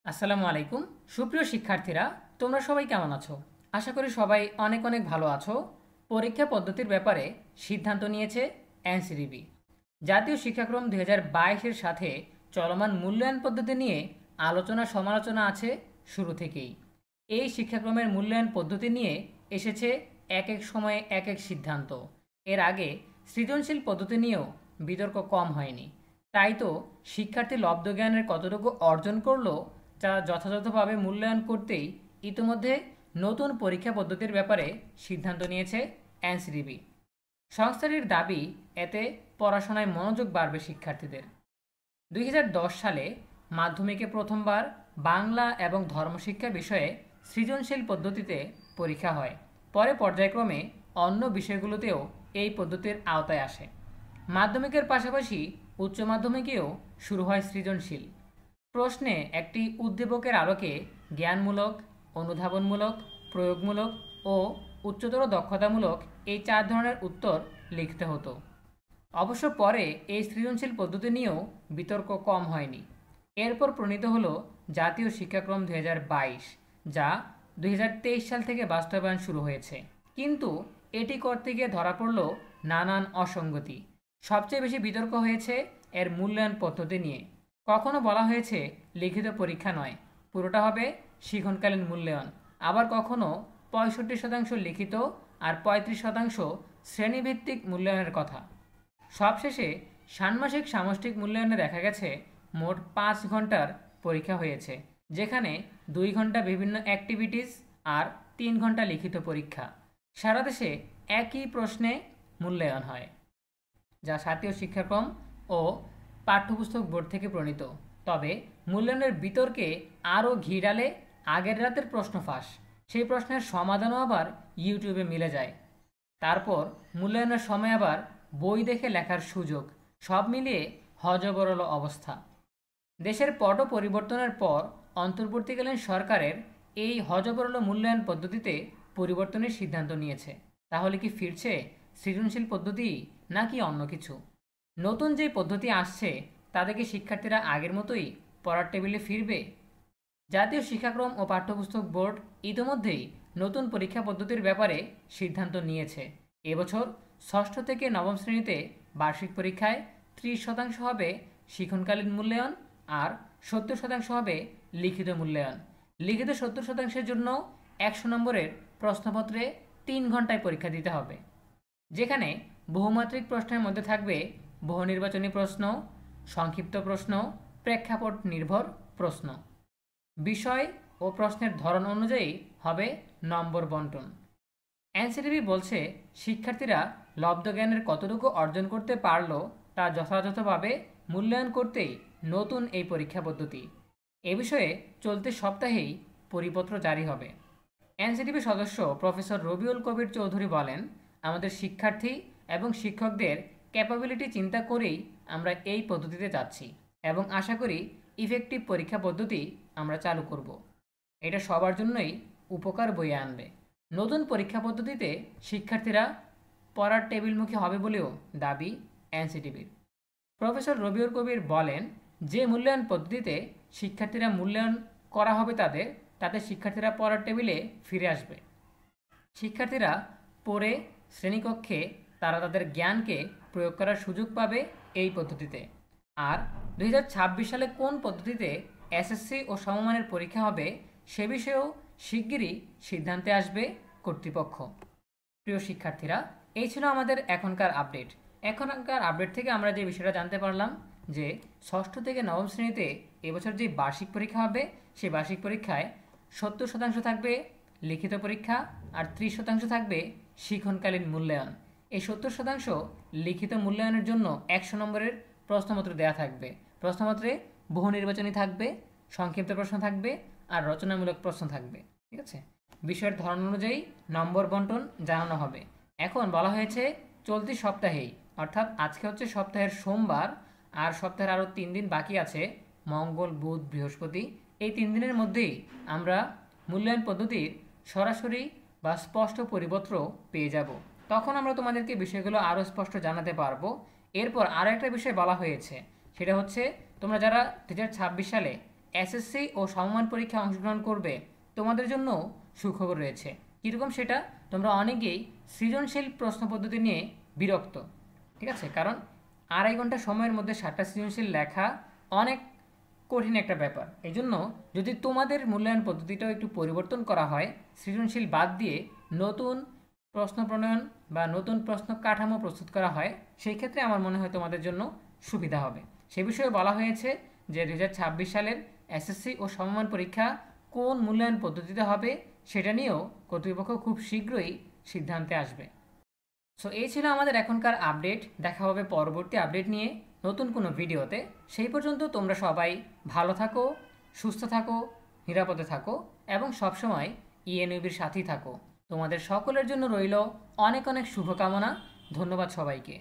আসসালামু আলাইকুম। সুপ্রিয় শিক্ষার্থীরা, তোমরা সবাই কেমন আছো? আশা করি সবাই অনেক অনেক ভালো আছো। পরীক্ষা পদ্ধতির ব্যাপারে সিদ্ধান্ত নিয়েছে এনসিডিবি। জাতীয় শিক্ষাক্রম 2022-এর সাথে চলমান মূল্যায়ন পদ্ধতি নিয়ে আলোচনা সমালোচনা আছে শুরু থেকেই। এই শিক্ষাক্রমের মূল্যায়ন পদ্ধতি নিয়ে এসেছে এক এক সময়ে এক এক সিদ্ধান্ত। এর আগে সৃজনশীল পদ্ধতি নিয়েও বিতর্ক কম হয়নি। তাই তো শিক্ষার্থী লব্ধ জ্ঞানের কতটুকু অর্জন করলো তা যথাযথভাবে মূল্যায়ন করতেই ইতিমধ্যে নতুন পরীক্ষা পদ্ধতির ব্যাপারে সিদ্ধান্ত নিয়েছে এনসিডিবি। সংস্থাটির দাবি, এতে পড়াশোনায় মনোযোগ বাড়বে শিক্ষার্থীদের। 2010 সালে মাধ্যমিকে প্রথমবার বাংলা এবং ধর্মশিক্ষা বিষয়ে সৃজনশীল পদ্ধতিতে পরীক্ষা হয়। পরে পর্যায়ক্রমে অন্য বিষয়গুলোতেও এই পদ্ধতির আওতায় আসে। মাধ্যমিকের পাশাপাশি উচ্চ মাধ্যমিকেও শুরু হয় সৃজনশীল। প্রশ্নে একটি উদ্দীপকের আলোকে জ্ঞানমূলক, অনুধাবনমূলক, প্রয়োগমূলক ও উচ্চতর দক্ষতামূলক এই 4 ধরনের উত্তর লিখতে হতো। অবশ্য পরে এই সৃজনশীল পদ্ধতি নিয়েও বিতর্ক কম হয়নি। এরপর প্রণীত হলো জাতীয় শিক্ষাক্রম 2022, যা 2023 সাল থেকে বাস্তবায়ন শুরু হয়েছে। কিন্তু এটি করতে গিয়ে ধরা পড়ল নানান অসঙ্গতি। সবচেয়ে বেশি বিতর্ক হয়েছে এর মূল্যায়ন পদ্ধতি নিয়ে। কখনো বলা হয়েছে লিখিত পরীক্ষা নয়, পুরোটা হবে শিক্ষণকালীন মূল্যায়ন। আবার কখনো 65% লিখিত আর 35% শ্রেণীভিত্তিক মূল্যায়নের কথা। সবশেষে ষান্মাসিক সামষ্টিক মূল্যায়নে দেখা গেছে মোট 5 ঘন্টার পরীক্ষা হয়েছে, যেখানে 2 ঘন্টা বিভিন্ন অ্যাক্টিভিটিস আর 3 ঘন্টা লিখিত পরীক্ষা। সারা দেশে একই প্রশ্নে মূল্যায়ন হয়, যা জাতীয় শিক্ষাক্রম ও পাঠ্যপুস্তক বোর্ড থেকে প্রণীত। তবে মূল্যায়নের বিতর্কে আরও ঘি ঢালে আগের রাতের প্রশ্ন ফাঁস। সেই প্রশ্নের সমাধানও আবার ইউটিউবে মিলে যায়। তারপর মূল্যায়নের সময় আবার বই দেখে লেখার সুযোগ। সব মিলিয়ে হযবরল অবস্থা। দেশের পট পরিবর্তনের পর অন্তর্বর্তীকালীন সরকারের এই হযবরল মূল্যায়ন পদ্ধতিতে পরিবর্তনের সিদ্ধান্ত নিয়েছে। তাহলে কি ফিরছে সৃজনশীল পদ্ধতি, নাকি অন্য কিছু? নতুন যে পদ্ধতি আসছে তাতে কি শিক্ষার্থীরা আগের মতোই পড়ার টেবিলে ফিরবে? জাতীয় শিক্ষাক্রম ও পাঠ্যপুস্তক বোর্ড ইতিমধ্যেই নতুন পরীক্ষা পদ্ধতির ব্যাপারে সিদ্ধান্ত নিয়েছে। এবছর ষষ্ঠ থেকে নবম শ্রেণীতে বার্ষিক পরীক্ষায় 30% হবে শিক্ষণকালীন মূল্যায়ন আর 70% হবে লিখিত মূল্যায়ন। লিখিত 70%-এর জন্য 100 নম্বরের প্রশ্নপত্রে 3 ঘন্টায় পরীক্ষা দিতে হবে, যেখানে বহুমাত্রিক প্রশ্নের মধ্যে থাকবে বহু নির্বাচনী প্রশ্ন, সংক্ষিপ্ত প্রশ্ন, প্রেক্ষাপট নির্ভর প্রশ্ন। বিষয় ও প্রশ্নের ধরন অনুযায়ী হবে নম্বর বন্টন। এনসিটিভি বলছে শিক্ষার্থীরা লব্ধ জ্ঞানের কতটুকু অর্জন করতে পারলো তা যথাযথভাবে মূল্যায়ন করতেই নতুন এই পরীক্ষা পদ্ধতি। এ বিষয়ে চলতি সপ্তাহেই পরিপত্র জারি হবে। এনসিটিভি সদস্য প্রফেসর রবিউল কবির চৌধুরী বলেন, আমাদের শিক্ষার্থী এবং শিক্ষকদের ক্যাপাবিলিটি চিন্তা করেই আমরা এই পদ্ধতিতে যাচ্ছি এবং আশা করি ইফেক্টিভ পরীক্ষা পদ্ধতি আমরা চালু করব। এটা সবার জন্যই উপকার বয়ে আনবে। নতুন পরীক্ষা পদ্ধতিতে শিক্ষার্থীরা পড়ার টেবিলমুখী হবে বলেও দাবি এনসিটিভির। প্রফেসর রবিউল কবির বলেন, যে মূল্যায়ন পদ্ধতিতে শিক্ষার্থীরা মূল্যায়ন করা হবে তাতে শিক্ষার্থীরা পড়ার টেবিলে ফিরে আসবে। শিক্ষার্থীরা পড়ে শ্রেণীকক্ষে তারা তাদের জ্ঞানকে প্রয়োগ করার সুযোগ পাবে এই পদ্ধতিতে। আর 2026 সালে কোন পদ্ধতিতে এসএসসি ও সমমানের পরীক্ষা হবে সে বিষয়েও শিগগিরই সিদ্ধান্তে আসবে কর্তৃপক্ষ। প্রিয় শিক্ষার্থীরা, এই ছিল আমাদের এখনকার আপডেট। এখনকার আপডেট থেকে আমরা যে বিষয়টা জানতে পারলাম যে ষষ্ঠ থেকে নবম শ্রেণীতে এবছর যে বার্ষিক পরীক্ষা হবে সেই বার্ষিক পরীক্ষায় 70% থাকবে লিখিত পরীক্ষা আর 30% থাকবে শিক্ষণকালীন মূল্যায়ন। এই 70% লিখিত মূল্যায়নের জন্য 100 নম্বরের প্রশ্নপত্র দেওয়া থাকবে। প্রশ্নপত্রে বহু নির্বাচনী থাকবে, সংক্ষিপ্ত প্রশ্ন থাকবে আর রচনামূলক প্রশ্ন থাকবে। ঠিক আছে, বিষয়ের ধরন অনুযায়ী নম্বর বন্টন জানানো হবে। এখন বলা হয়েছে চলতি সপ্তাহেই, অর্থাৎ আজকে হচ্ছে সপ্তাহের সোমবার, আর সপ্তাহের আরও 3 দিন বাকি আছে, মঙ্গল, বুধ, বৃহস্পতি। এই 3 দিনের মধ্যেই আমরা মূল্যায়ন পদ্ধতির সরাসরি বা স্পষ্ট পরিপত্র পেয়ে যাব। তখন আমরা তোমাদেরকে বিষয়গুলো আরও স্পষ্ট জানাতে পারবো। এরপর আরও একটা বিষয় বলা হয়েছে, সেটা হচ্ছে তোমরা যারা 2026 সালে এসএসসি ও সমমান পরীক্ষায় অংশগ্রহণ করবে তোমাদের জন্য সুখবর রয়েছে। কীরকম সেটা? তোমরা অনেকেই সৃজনশীল প্রশ্ন পদ্ধতি নিয়ে বিরক্ত, ঠিক আছে? কারণ 2.5 ঘন্টা সময়ের মধ্যে 7টা সৃজনশীল লেখা অনেক কঠিন একটা ব্যাপার। এই জন্য যদি তোমাদের মূল্যায়ন পদ্ধতিটাও একটু পরিবর্তন করা হয়, সৃজনশীল বাদ দিয়ে নতুন প্রশ্ন প্রণয়ন বা নতুন প্রশ্ন কাঠামো প্রস্তুত করা হয়, সেই ক্ষেত্রে আমার মনে হয় তোমাদের জন্য সুবিধা হবে। সে বিষয়ে বলা হয়েছে যে 2026 সালের এসএসসি ও সমমান পরীক্ষা কোন মূল্যায়ন পদ্ধতিতে হবে সেটা নিয়েও কর্তৃপক্ষ খুব শীঘ্রই সিদ্ধান্তে আসবে। সো এই ছিল আমাদের এখনকার আপডেট। দেখা হবে পরবর্তী আপডেট নিয়ে নতুন কোনো ভিডিওতে। সেই পর্যন্ত তোমরা সবাই ভালো থাকো, সুস্থ থাকো, নিরাপদে থাকো এবং সবসময় ইএনইউবির সাথেই থাকো। তোমাদের সকলের জন্য রইল অনেক অনেক শুভকামনা। ধন্যবাদ সবাইকে।